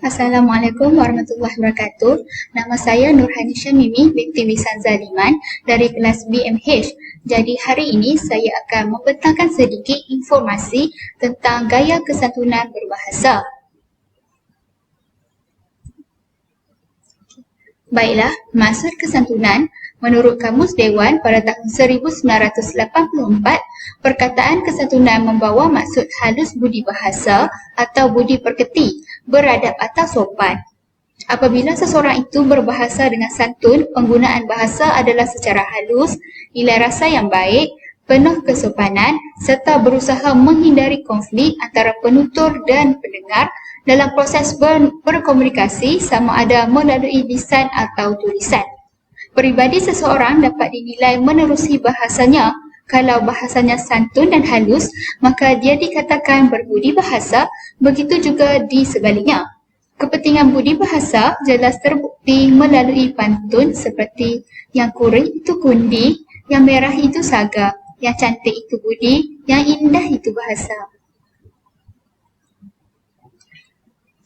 Assalamualaikum warahmatullahi wabarakatuh. Nama saya Nurhanisha Mimi binti Wisan Zaliman dari kelas BMH. Jadi hari ini saya akan membentangkan sedikit informasi tentang gaya kesantunan berbahasa. Baiklah, maksud kesantunan menurut Kamus Dewan pada tahun 1984, perkataan kesantunan membawa maksud halus budi bahasa atau budi perketi, beradab atau sopan. Apabila seseorang itu berbahasa dengan santun, penggunaan bahasa adalah secara halus, nilai rasa yang baik, penuh kesopanan serta berusaha menghindari konflik antara penutur dan pendengar dalam proses berkomunikasi sama ada melalui lisan atau tulisan. Peribadi seseorang dapat dinilai menerusi bahasanya. Kalau bahasanya santun dan halus, maka dia dikatakan berbudi bahasa, begitu juga di sebaliknya. Kepentingan budi bahasa jelas terbukti melalui pantun seperti yang kuring itu kundi, yang merah itu saga, yang cantik itu budi, yang indah itu bahasa.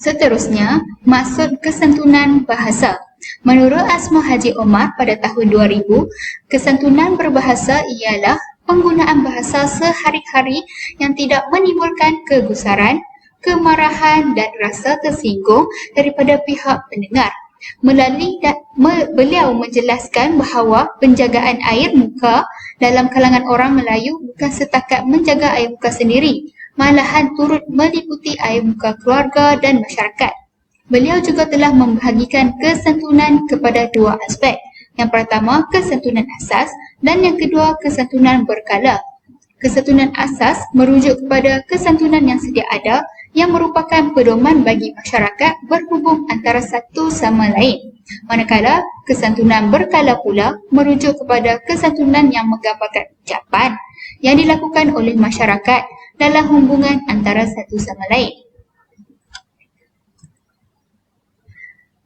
Seterusnya, maksud kesantunan bahasa. Menurut Asma Haji Omar pada tahun 2000, kesantunan berbahasa ialah penggunaan bahasa sehari-hari yang tidak menimbulkan kegusaran, kemarahan dan rasa tersinggung daripada pihak pendengar. Beliau menjelaskan bahawa penjagaan air muka dalam kalangan orang Melayu bukan setakat menjaga air muka sendiri, malahan turut meliputi air muka keluarga dan masyarakat. Beliau juga telah membahagikan kesantunan kepada dua aspek. Yang pertama, kesantunan asas dan yang kedua, kesantunan berkala. Kesantunan asas merujuk kepada kesantunan yang sedia ada yang merupakan pedoman bagi masyarakat berhubung antara satu sama lain. Manakala kesantunan berkala pula merujuk kepada kesantunan yang menggambarkan ucapan yang dilakukan oleh masyarakat dalam hubungan antara satu sama lain.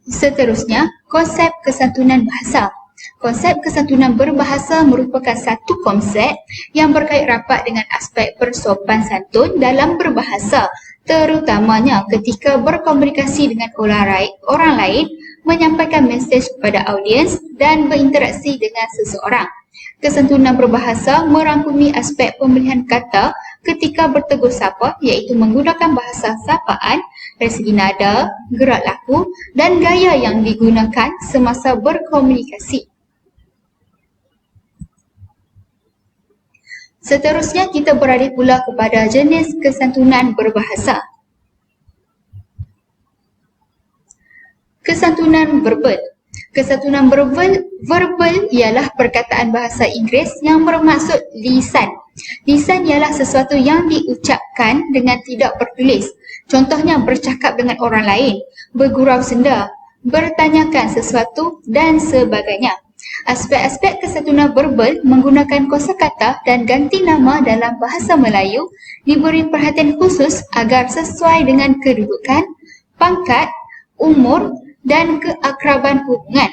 Seterusnya, konsep kesantunan bahasa. Konsep kesantunan berbahasa merupakan satu konsep yang berkait rapat dengan aspek bersopan santun dalam berbahasa, terutamanya ketika berkomunikasi dengan orang lain, menyampaikan mesej kepada audiens dan berinteraksi dengan seseorang. Kesantunan berbahasa merangkumi aspek pemilihan kata ketika bertegur sapa, iaitu menggunakan bahasa sapaan dari segi nada, gerak laku dan gaya yang digunakan semasa berkomunikasi. Seterusnya kita beralih pula kepada jenis kesantunan berbahasa. Kesantunan verbal. Kesantunan verbal ialah perkataan bahasa Inggeris yang bermaksud lisan. Lisan ialah sesuatu yang diucapkan dengan tidak bertulis. Contohnya bercakap dengan orang lain, bergurau senda, bertanyakan sesuatu dan sebagainya. Aspek-aspek kesantunan verbal menggunakan kosakata dan ganti nama dalam bahasa Melayu diberi perhatian khusus agar sesuai dengan kedudukan, pangkat, umur dan keakraban hubungan.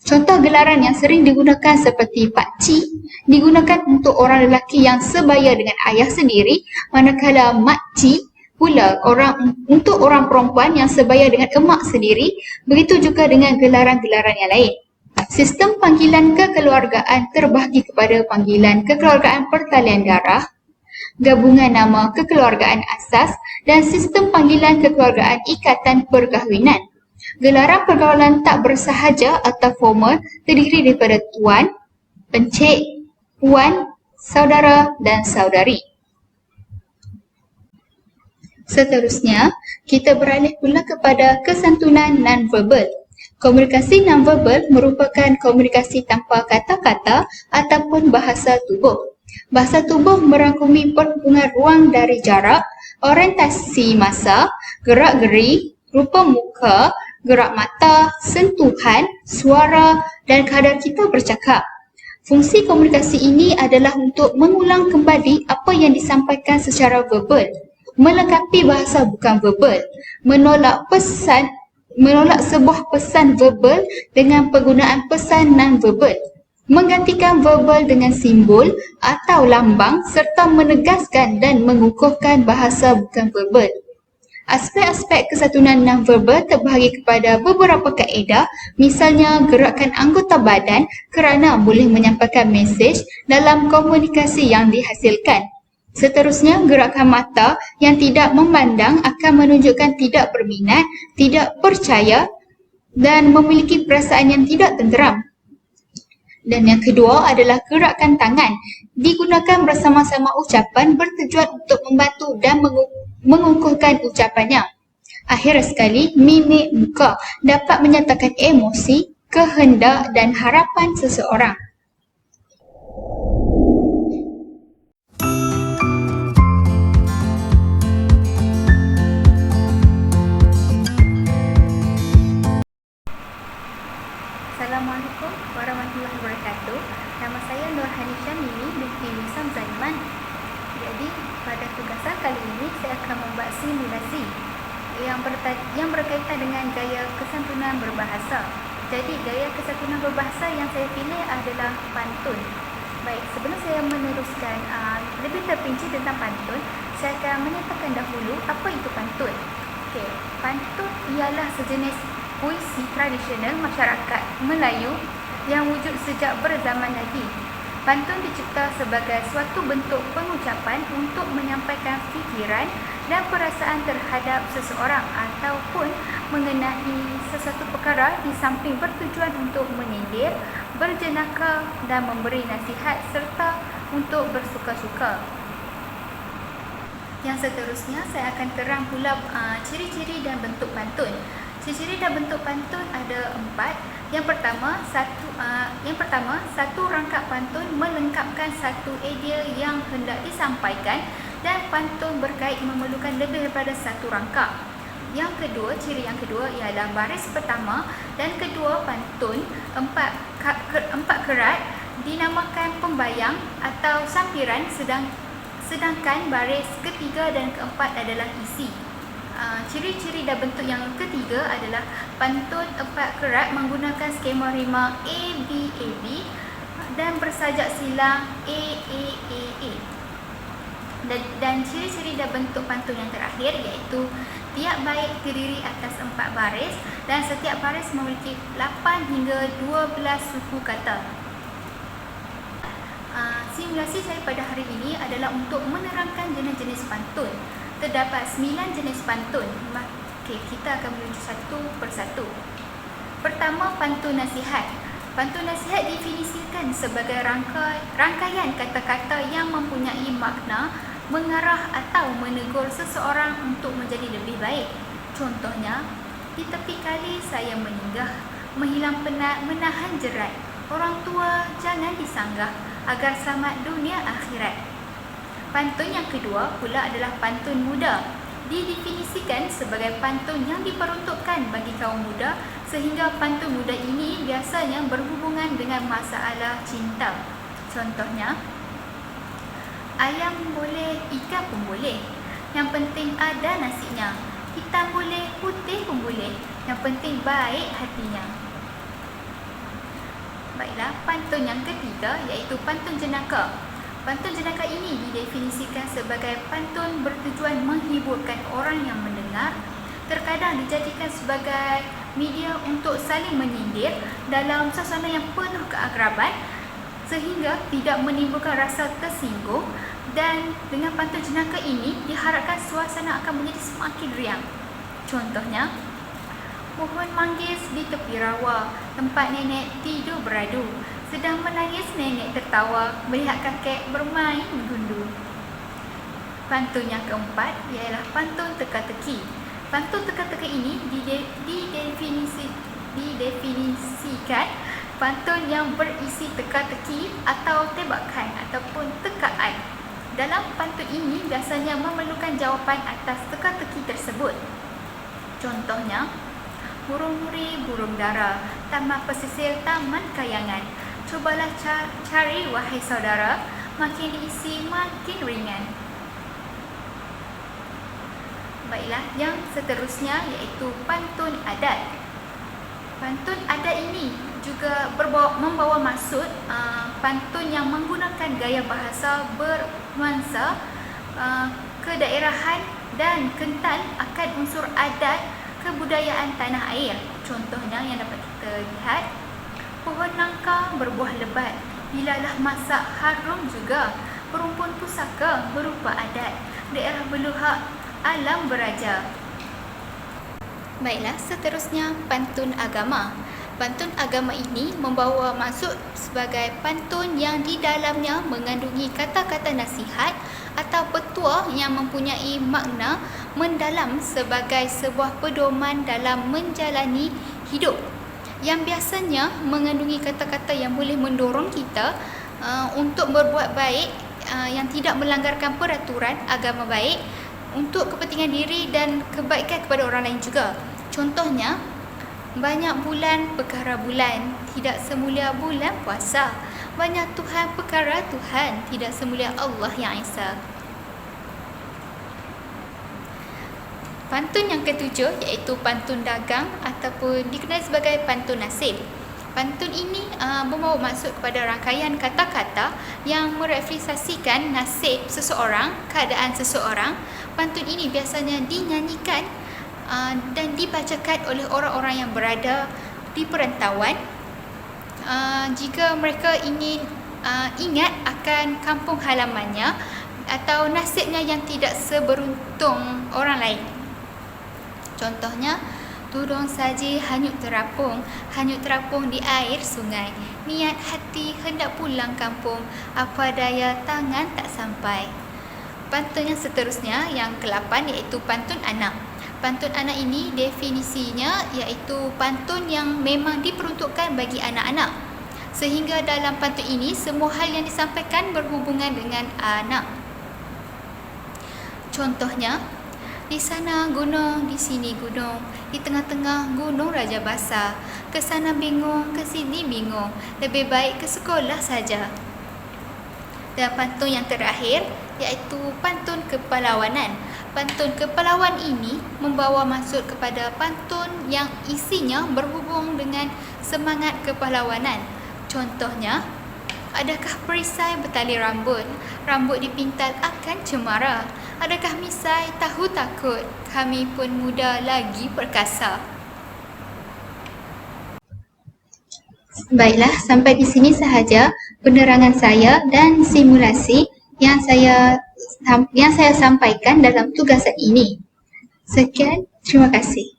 Contoh gelaran yang sering digunakan seperti pakcik digunakan untuk orang lelaki yang sebaya dengan ayah sendiri, manakala makcik pula untuk orang perempuan yang sebaya dengan emak sendiri. Begitu juga dengan gelaran-gelaran yang lain. Sistem panggilan kekeluargaan terbahagi kepada panggilan kekeluargaan pertalian darah, gabungan nama kekeluargaan asas dan sistem panggilan kekeluargaan ikatan perkahwinan. Gelaran pergaulan tak bersahaja atau formal terdiri daripada tuan, encik, puan, saudara dan saudari. Seterusnya, kita beralih pula kepada kesantunan non-verbal. Komunikasi non-verbal merupakan komunikasi tanpa kata-kata ataupun bahasa tubuh. Bahasa tubuh merangkumi perhubungan ruang dari jarak, orientasi masa, gerak-geri, rupa muka, gerak mata, sentuhan, suara dan kadar kita bercakap. Fungsi komunikasi ini adalah untuk mengulang kembali apa yang disampaikan secara verbal, melengkapi bahasa bukan verbal, menolak sebuah pesan verbal dengan penggunaan pesan non-verbal, menggantikan verbal dengan simbol atau lambang serta menegaskan dan mengukuhkan bahasa bukan verbal. Aspek-aspek kesatuan nonverbal terbahagi kepada beberapa kaedah, misalnya gerakan anggota badan kerana boleh menyampaikan mesej dalam komunikasi yang dihasilkan. Seterusnya, gerakan mata yang tidak memandang akan menunjukkan tidak berminat, tidak percaya dan memiliki perasaan yang tidak tenteram. Dan yang kedua adalah gerakan tangan. Digunakan bersama-sama ucapan bertujuan untuk membantu dan mengukuhkan ucapannya. Akhir sekali, mimik muka dapat menyatakan emosi, kehendak dan harapan seseorang. Assalamualaikum warahmatullahi wabarakatuh. Nama saya Nur Hanisha Mimi binti Wisam Zaiman. Jadi pada tugasan kali ini saya akan membuat simulasi yang berkaitan dengan gaya kesantunan berbahasa. Jadi gaya kesantunan berbahasa yang saya pilih adalah pantun. Baik, sebelum saya meneruskan lebih terperinci tentang pantun, saya akan menyatakan dahulu apa itu pantun. Okey, pantun ialah sejenis puisi tradisional masyarakat Melayu yang wujud sejak berzaman lagi. Pantun dicipta sebagai suatu bentuk pengucapan untuk menyampaikan fikiran dan perasaan terhadap seseorang ataupun mengenai sesuatu perkara di samping bertujuan untuk menyindir, berjenaka dan memberi nasihat serta untuk bersuka-suka. Yang seterusnya saya akan terang pula ciri-ciri dan bentuk pantun. Ciri-ciri dan bentuk pantun ada 4. Yang pertama, satu rangkap pantun melengkapkan satu idea yang hendak disampaikan dan pantun berkait memerlukan lebih daripada satu rangkap. Yang kedua, ciri yang kedua ialah baris pertama dan kedua pantun empat kerat dinamakan pembayang atau sampiran, sedangkan baris ketiga dan keempat adalah isi. Ciri-ciri dan bentuk yang ketiga adalah pantun empat kerat menggunakan skema rima A, B, A, B dan bersajak silang A, A, A, A. Dan ciri-ciri dan bentuk pantun yang terakhir iaitu tiap bait terdiri atas 4 baris dan setiap baris memiliki 8 hingga 12 suku kata. Simulasi saya pada hari ini adalah untuk menerangkan jenis-jenis pantun. Terdapat 9 jenis pantun. Okey, kita akan menuju satu persatu. Pertama, pantun nasihat. Pantun nasihat definisikan sebagai rangkaian kata-kata yang mempunyai makna mengarah atau menegur seseorang untuk menjadi lebih baik. Contohnya, di tepi kali saya meninggah, menghilang penat, menahan jerat. Orang tua jangan disanggah agar selamat dunia akhirat. Pantun yang kedua pula adalah pantun muda. Didefinisikan sebagai pantun yang diperuntukkan bagi kaum muda sehingga pantun muda ini biasanya berhubungan dengan masalah cinta. Contohnya, ayam boleh, ikan pun boleh. Yang penting ada nasinya. Hitam boleh, putih pun boleh. Yang penting baik hatinya. Baiklah, pantun yang ketiga iaitu pantun jenaka. Pantun jenaka ini didefinisikan sebagai pantun bertujuan menghiburkan orang yang mendengar, terkadang dijadikan sebagai media untuk saling menyindir dalam suasana yang penuh keakraban sehingga tidak menimbulkan rasa tersinggung, dan dengan pantun jenaka ini diharapkan suasana akan menjadi semakin riang. Contohnya, pohon manggis di tepi rawa, tempat nenek tidur beradu. Sedang menangis nenek tertawa melihat kakek bermain gundu. Pantun yang keempat ialah pantun teka-teki. Pantun teka-teki ini didefinisikan pantun yang berisi teka-teki atau tebakan ataupun tekaan. Dalam pantun ini biasanya memerlukan jawapan atas teka-teki tersebut. Contohnya, burung nuri, burung dara, taman pesisir, taman kayangan. Cubalah cari wahai saudara, makin diisi makin ringan. Baiklah, yang seterusnya iaitu pantun adat. Pantun adat ini juga membawa maksud pantun yang menggunakan gaya bahasa bernuansa kedaerahan dan kental akan unsur adat kebudayaan tanah air. Contohnya yang dapat kita lihat, pohon nangka berbuah lebat, bilalah masak harum juga, perumpun pusaka berupa adat, daerah Beluhak alam beraja. Baiklah, seterusnya pantun agama. Pantun agama ini membawa maksud sebagai pantun yang di dalamnya mengandungi kata-kata nasihat atau petua yang mempunyai makna mendalam sebagai sebuah pedoman dalam menjalani hidup, yang biasanya mengandungi kata-kata yang boleh mendorong kita untuk berbuat baik, yang tidak melanggarkan peraturan agama baik untuk kepentingan diri dan kebaikan kepada orang lain juga. Contohnya, banyak bulan perkara bulan, tidak semulia bulan puasa. Banyak Tuhan perkara Tuhan, tidak semulia Allah yang Esa. Pantun yang ketujuh iaitu pantun dagang ataupun dikenali sebagai pantun nasib. Pantun ini membawa maksud kepada rangkaian kata-kata yang merefleksikan nasib seseorang, keadaan seseorang. Pantun ini biasanya dinyanyikan dan dibacakan oleh orang-orang yang berada di perantauan jika mereka ingin ingat akan kampung halamannya atau nasibnya yang tidak seberuntung orang lain. Contohnya, turun saja hanyut terapung di air sungai. Niat hati hendak pulang kampung, apa daya tangan tak sampai. Pantun yang seterusnya, yang ke-8 iaitu pantun anak. Pantun anak ini definisinya iaitu pantun yang memang diperuntukkan bagi anak-anak. Sehingga dalam pantun ini, semua hal yang disampaikan berhubungan dengan anak. Contohnya, di sana gunung, di sini gunung, di tengah-tengah gunung raja basah. Ke sana bingung, ke sini bingung, lebih baik ke sekolah saja. Dan pantun yang terakhir iaitu pantun kepahlawanan. Pantun kepahlawan ini membawa maksud kepada pantun yang isinya berhubung dengan semangat kepahlawanan. Contohnya, adakah perisai bertali rambut, rambut dipintal akan cemara. Adakah misai tahu takut, kami pun muda lagi perkasa. Baiklah, sampai di sini sahaja penerangan saya dan simulasi yang saya sampaikan dalam tugasan ini. Sekian, terima kasih.